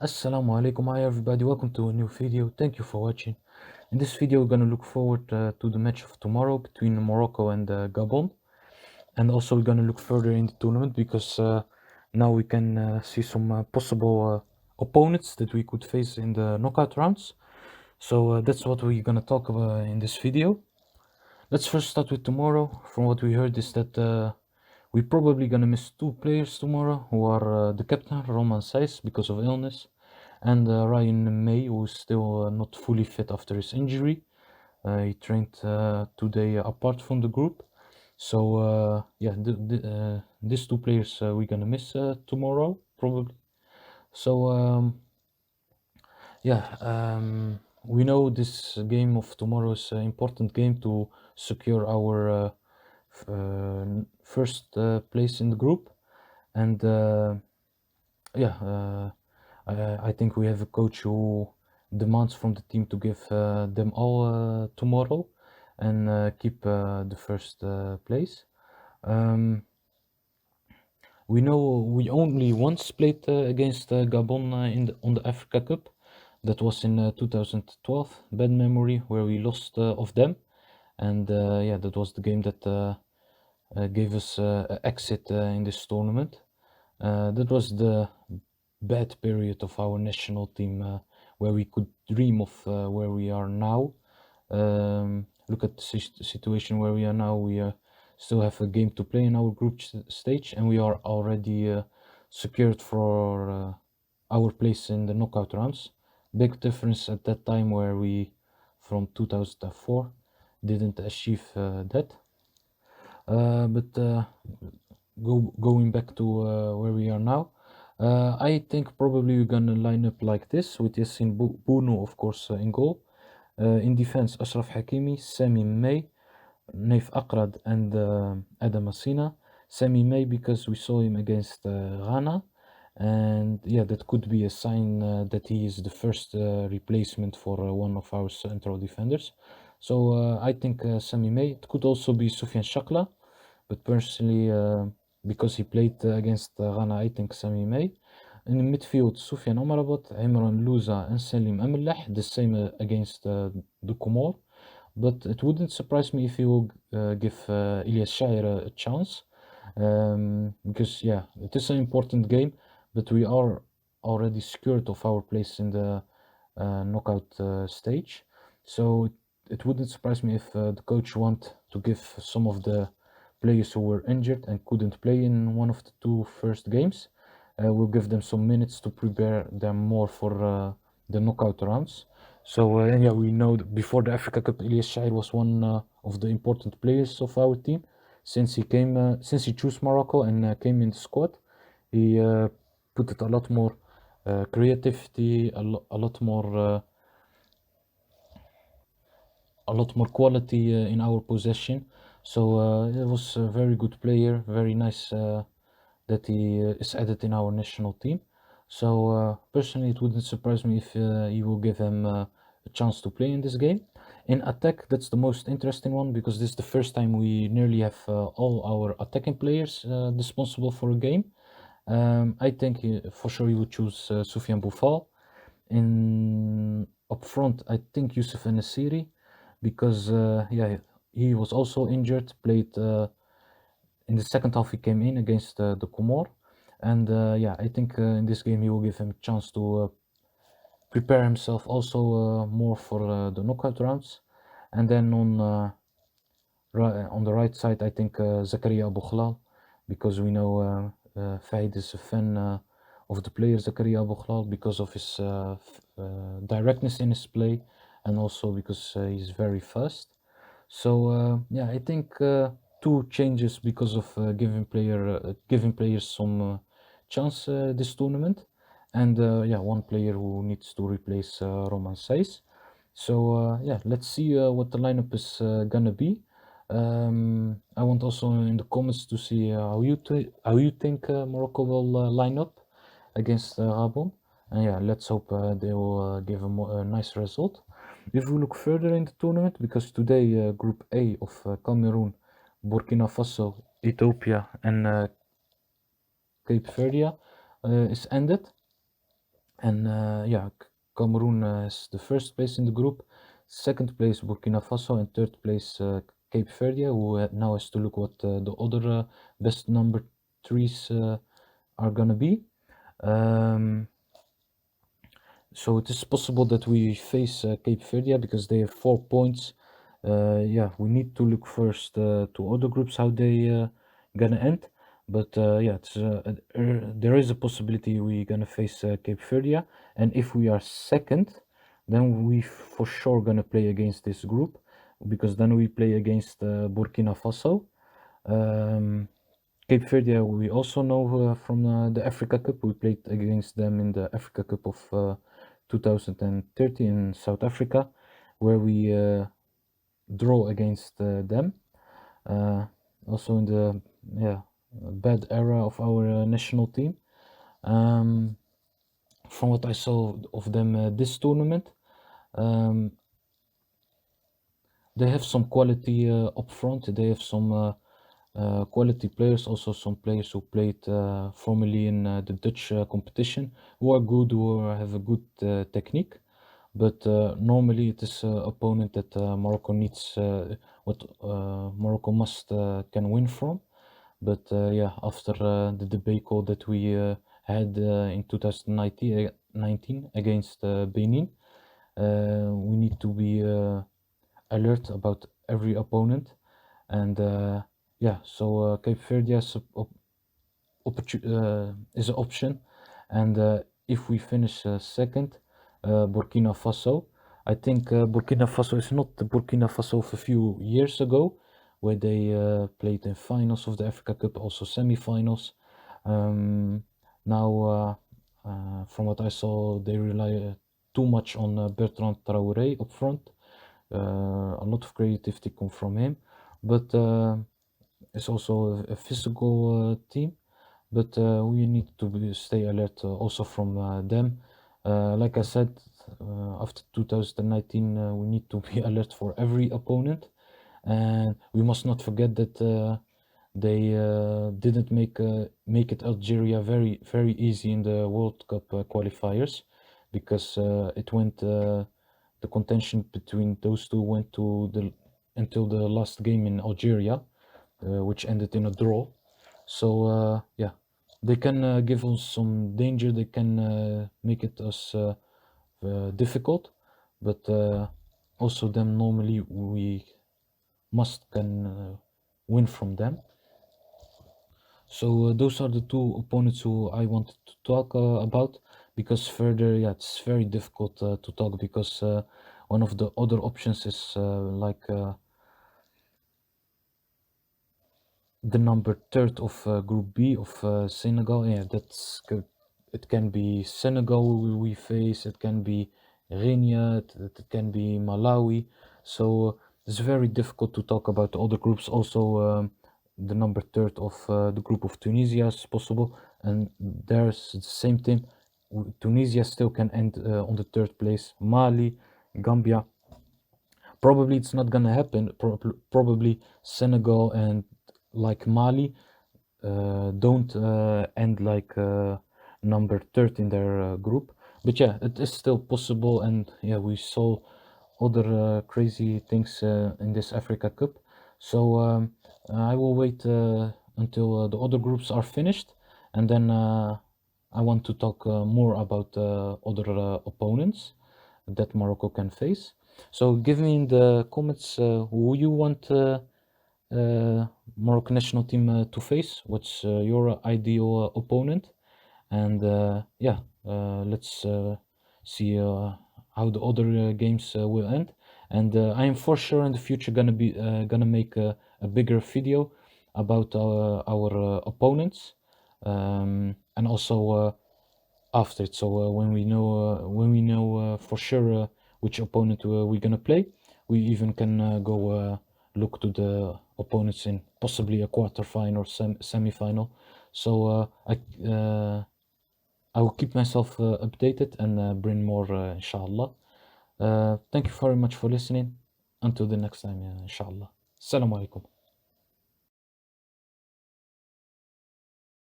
Assalamu alaikum, hi everybody, welcome to a new video. Thank you for watching. In this video we're gonna look forward to the match of tomorrow between Morocco and Gabon, and also we're gonna look further in the tournament because now we can see some possible opponents that we could face in the knockout rounds. So that's what we're gonna talk about in this video. Let's first start with tomorrow. From what we heard is that we're probably gonna miss two players tomorrow, who are the captain Roman Saiss because of illness, and Ryan May, who's still not fully fit after his injury. He trained today apart from the group. So yeah, these two players we're gonna miss tomorrow probably. So yeah, we know this game of tomorrow is an important game to secure our first place in the group, and yeah, I think we have a coach who demands from the team to give them all tomorrow and keep the first place. We know we only once played against Gabon on the Africa Cup. That was in 2012. Bad memory, where we lost of them, and yeah, that was the game that gave us an exit in this tournament. That was the bad period of our national team, where we could dream of where we are now. Look at the situation where we are now. We still have a game to play in our group stage, and we are already secured for our place in the knockout rounds. Big difference at that time, where we from 2004 didn't achieve that. But going back to where we are now, I think probably we're gonna line up like this with Yassin Bounou, of course, in goal. In defense, Ashraf Hakimi, Sami May, Naif Akrad, and Adam Asina. Sami May because we saw him against Ghana, and yeah, that could be a sign that he is the first replacement for one of our central defenders. So I think Sami May. It could also be Soufiane Shakla, but personally, because he played against Ghana, I think Sami May. In the midfield, Soufiane Amrabat, Imran Louza, and Salim Amleh, the same against the Comor. But it wouldn't surprise me if he will give Ilyas Shair a chance, because yeah, it is an important game, but we are already secured of our place in the knockout stage. So it wouldn't surprise me if the coach want to give some of the players who were injured and couldn't play in one of the two first games, we'll give them some minutes to prepare them more for the knockout rounds. So and yeah, we know that before the Africa Cup, Ilyas Shair was one of the important players of our team. Since he chose Morocco and came in the squad, he put it a lot more creativity, a lot more quality in our possession. So it was a very good player, very nice that he is added in our national team. So personally, it wouldn't surprise me if he will give him a chance to play in this game. In attack, that's the most interesting one because this is the first time we nearly have all our attacking players responsible for a game. I think for sure he would choose Soufiane Boufal. In up front, I think Youssef En-Nesyri, because yeah, he was also injured. Played in the second half. He came in against the Comor, and yeah, I think in this game he will give him a chance to prepare himself also more for the knockout rounds. And then on the right side, I think Zakaria Abou because we know Faid is a fan of the player Zakaria Abou because of his directness in his play, and also because he's very fast. So yeah, I think two changes because of giving players some chance this tournament, and yeah, one player who needs to replace Roman Saiss. So yeah, let's see what the lineup is gonna be. I want also in the comments to see how you think Morocco will line up against Gabon. And yeah, let's hope they will give a nice result. If we look further in the tournament, because today Group A of Cameroon, Burkina Faso, Ethiopia, and Cape Verde is ended, And yeah, Cameroon is the first place in the group, second place Burkina Faso, and third place Cape Verde, who now has to look what the other best number threes are gonna be. Um, so it is possible that we face Cape Verde because they have 4 points. Yeah, we need to look first to other groups how they gonna end. But yeah, there is a possibility we're gonna face Cape Verde, and if we are second, then we for sure gonna play against this group because then we play against Burkina Faso. Um, Cape Verde, we also know from the Africa Cup. We played against them in the Africa Cup of 2030 in South Africa, where we draw against them. Uh, Also in the bad era of our national team. Um, from what I saw of them this tournament, um, they have some quality up front. They have some quality players, also some players who played formerly in the Dutch competition, who are good, who have a good technique. But normally it is an opponent that Morocco needs, what Morocco must can win from. But yeah, after the debacle that we had in 2019 against Benin, we need to be alert about every opponent. And yeah, so Cape Verde is an option. And if we finish second, Burkina Faso, I think Burkina Faso is not the Burkina Faso of a few years ago, where they played in finals of the Africa Cup, also semi-finals. Um, Now, from what I saw, they rely too much on Bertrand Traoré up front. A lot of creativity come from him, but it's also a physical team. But we need to stay alert also from them. Like I said, after 2019, we need to be alert for every opponent, and we must not forget that they didn't make it Algeria very easy in the World Cup qualifiers, because it went the contention between those two went to the until the last game in Algeria, which ended in a draw. So yeah, they can give us some danger. They can make it us difficult, but also them normally we must can win from them. So those are the two opponents who I wanted to talk about, because further, yeah, it's very difficult to talk, because one of the other options is like the number third of Group B of Senegal. Yeah, it can be Senegal we face. It can be Guinea. It can be Malawi. So it's very difficult to talk about the other groups. Also, the number third of the group of Tunisia is possible, and there's the same thing. Tunisia still can end on the third place. Mali, Gambia. Probably it's not gonna happen. Probably Senegal and like Mali don't end like number third in their group. But yeah, it is still possible, and yeah, we saw other crazy things in this Africa Cup. So I will wait until the other groups are finished, and then I want to talk more about other opponents that Morocco can face. So give me in the comments who you want Morocco national team to face. What's your ideal opponent? And yeah, let's see how the other games will end. And I am for sure in the future gonna make a bigger video about our opponents, and also after it. So when we know for sure which opponent we're gonna play, we even can go look to the opponents in possibly a quarterfinal or semi-final. So I will keep myself updated and bring more, inshallah. Thank you very much for listening. Until the next time, inshallah. Assalamu alaikum.